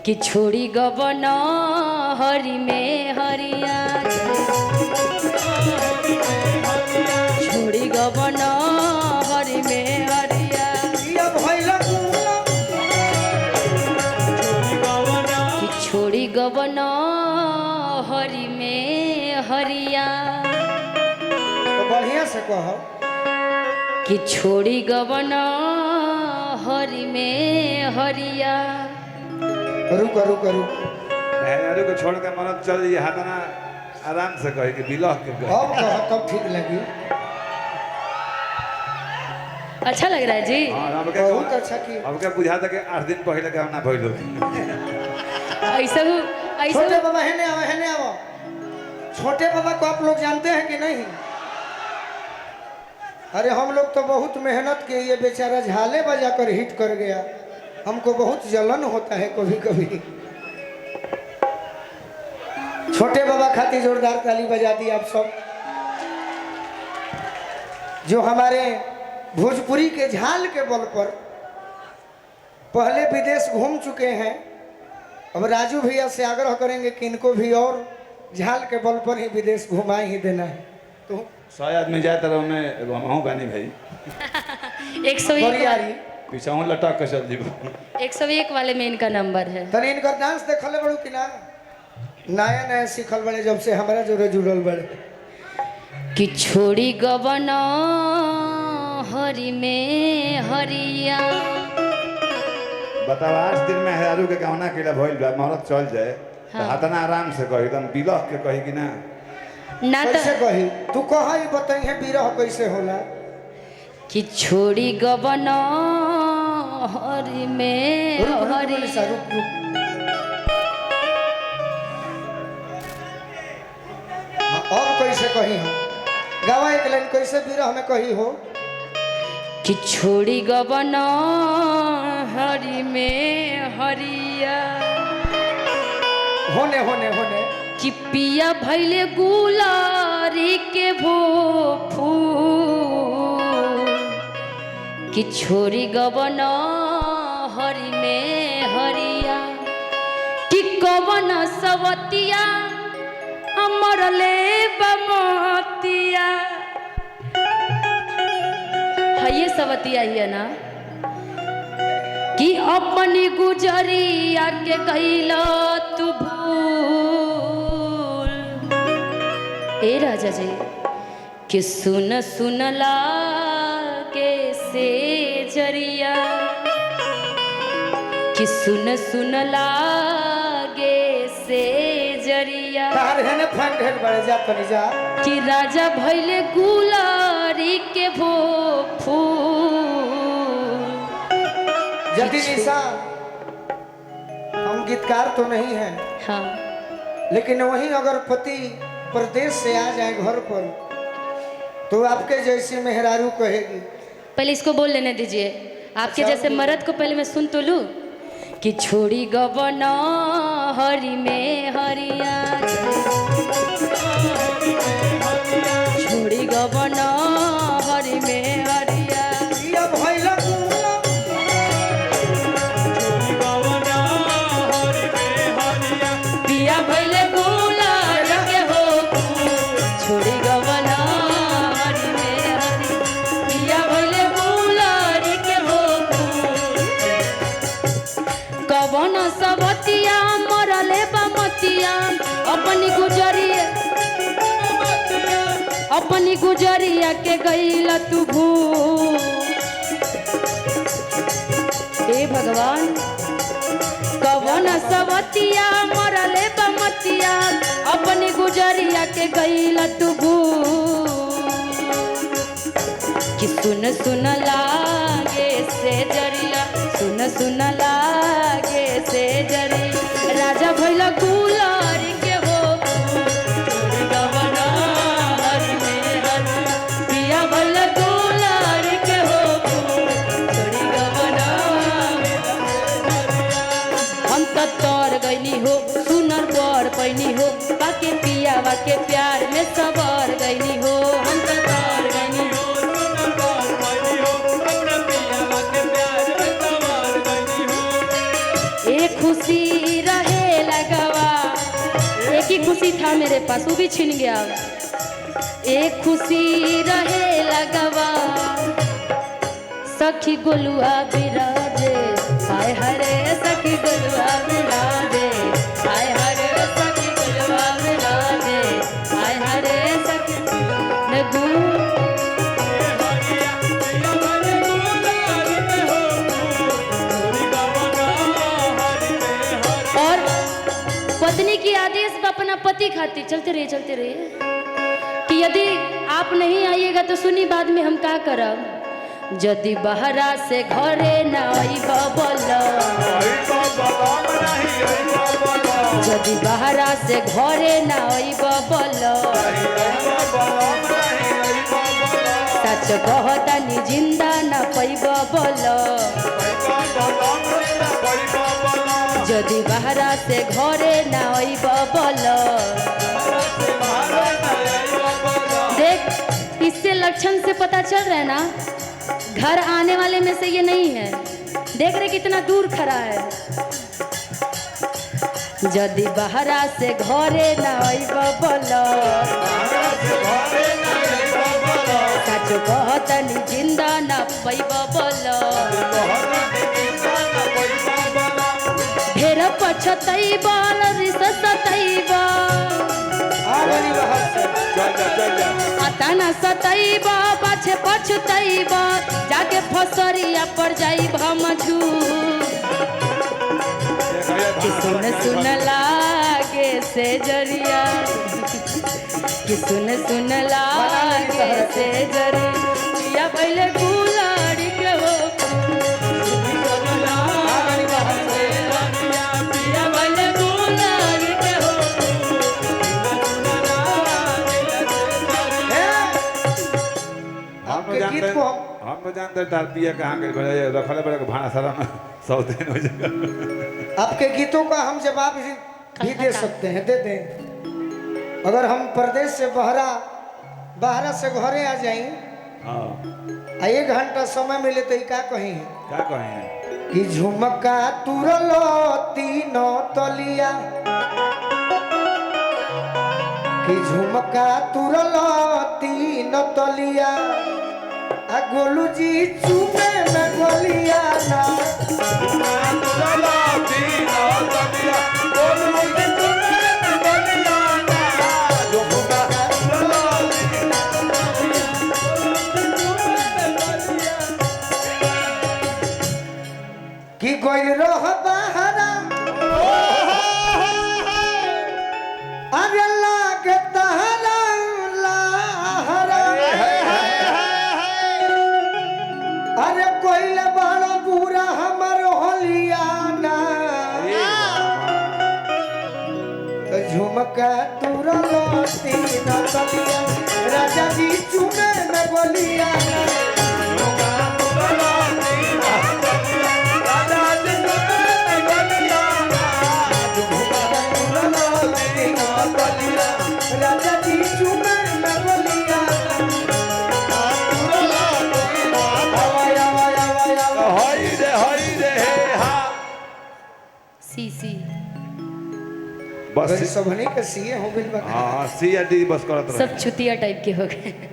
कि छोड़ी गबन हरि में हरिया छोड़ी गबन हरि में हरिया कि छोड़ी गबन हरि में हरिया तो बढ़िया से कहो कि छोड़ी गबन हरि में हरिया। रुक रुक रुक मेहरारू को छोड़ के मरद चल जाइए हाथना आराम से कहे कि बिलह के कहे। अब कहो तब ठीक लगी। अच्छा लग रहा है जी। हाँ, अब बहुत अच्छा की अब क्या बुझा था कि 8 दिन पहले का ना भइलो ऐसा छोटे बाबा है ने आओ। छोटे बाबा को आप लोग जानते हैं कि नहीं? अरे हम लोग तो बहुत मेहनत किए, ये बेचारा झाले बजा कर हिट कर गया। हमको बहुत जलन होता है कभी कभी। छोटे बाबा खातिर जोरदार ताली बजा दी आप सब, जो हमारे भोजपुरी के झाल के बल पर पहले विदेश घूम चुके हैं। अब राजू भैया से आग्रह करेंगे कि इनको भी और झाल के बल पर ही विदेश घुमा ही देना है। तो 100 आदमी जाए तरह में हमहू गानी भाई 101 पीछा हूँ लटक के चल जीव 101 वाले में इनका नंबर है। तनी इनकर डांस देखले बड़ू कि ना? नया नया सीखल बड़े जब से हमारा जोरे जुड़ल बड़े। कि छोड़ी गबन हरि में हरिया। बताओ 8 दिन में मेहरारू के गहना केला भइल बा मरद चल जाए हाँ। तो हाथना आराम से कही एकदम बिलह के कही कि ना ना कैसे तो कही तू कहा ही बताइए बिरह कैसे होला? कि छोड़ी गबन हरि में रुक रुक हरिया। मनीषा, रुक रुक। हाँ, अब कैसे कही हो? गावा एक लाइन कैसे बिरह में कही हो? कि छोड़ी गबन हरि में हरिया। होने होने होने कि पिया भैले गुलारी के भो फूल। कि छोरी गबन हरि में हरिया। कि कवन सवतिया अमर ले बमतिया। है ये सवतिया ही है ना? कि अपनी गुजरिया के कैला तू भूल। ए राजा जी कि सुन सुन लागे से जरिया। कि सुन सुन लागे से जरिया। तार है ने फन ढेर बड़े जा तनी जा। कि राजा भैले गुलारी के भो फूल। जल्दी निशा, हम गीतकार तो नहीं हैं, हाँ लेकिन वहीं अगर पति प्रदेश से आ जाए घर पर तो आपके जैसी मेहरारू कहेगी। पहले इसको बोल लेने दीजिए। आपके जैसे मर्द को पहले मैं सुन तो लूं। कि छोड़ी गबन हरि में हरिया। छोड़ी गबन हरि में हरिया। ये भइला पिया भैले गुलार के हो छोड़ी गबन हरि में हरिया। पिया भैले गुलार के हो कवन सबतिया मरले बमतिया। अपनी गुजरिया के गईला तू भूल। हे भगवान कवन सबतिया मरले बमतिया। अपनी गुजरिया के गईला तू भूल। कि सुन सुन लागे से जरिया। सुन सुन लागे से जरिया। राजा भैला गुलारी के हो छोड़ी गबन हरि में हरिया। पिया भैला गुलारी के हो छोड़ी गबन हम तो तोर गईनी हो सुनर बर पैनी हो। बाके पिया बाके प्यार में सबर गईनी हो। हम तो तोर गईनी हो सुनर बर पैनी हो। अपना पिया बाके प्यार में सबर गईनी हो। एक खुशी रहे लगवा, एक ही खुशी था मेरे पास, वो भी छिन गया। एक खुशी रहे लगवा, सखी गोलुआ बिराजे, हाय हरे सखी गोलुआ बिराजे, हाय हरे सखी गोलुआ बिराजे, हाय हरे सखी नगू। और पत्नी की आदेश पर अपना पति खातिर चलते रहिए कि यदि आप नहीं आइएगा तो सुनी बाद में हम क्या करब। जदि बहरा से घरे न आइब बोलो, जदि बहरा से घरे न आइब बोलो, सच कहतानी जिंदा न पैब बोलो। जदि बहरा से घरे न आइब बोलो, देख इससे लक्षण से पता चल रहा है ना, घर आने वाले में से ये नहीं है। देख रहे कितना दूर खड़ा है। जदि बहरा से घरे न आइब बोलो, सच कहतनी जिंदा न पैब बोलो। ढेर पछतैबा सतैबा, अतना सतैबा पाछे पछतैबा, जाके फसरिया पर जाइब हम झूठ। सुन सुन लागे से जरिया, कि सुन सुन लागे से जरिया, पहले गुलाड़ी के हो हम तो जानते तार पिया कहाँ के रखले बड़े भाड़ा सारा में 100 दिन हो जाएगा। आपके गीतों का हम जवाब भी दे सकते हैं, दे दें। अगर हम प्रदेश से बहरा से घरे आ जाएं, हाँ 1 घंटा समय मिले तो क्या कहीं क्या कहें कि झुमका तुरलो तीनों तलिया, कि झुमका तुरलो तीनों तलिया, आ गोलू जी चुमे में गोलिया ना। कि कोई रह बहरा अरे लागे तहरा लहरा, अरे कोई बड़ा बुरा हमर होलियाना, तो झुमका तुरलो तीन तलिया, राजा जी चुमे में गोलियाना। राजा जी चुमे में गोलियाना। सी बस सबने के सीए हो गइल बा। हाँ सी या डी बस करत रहे। सब छुतिया टाइप के हो गए।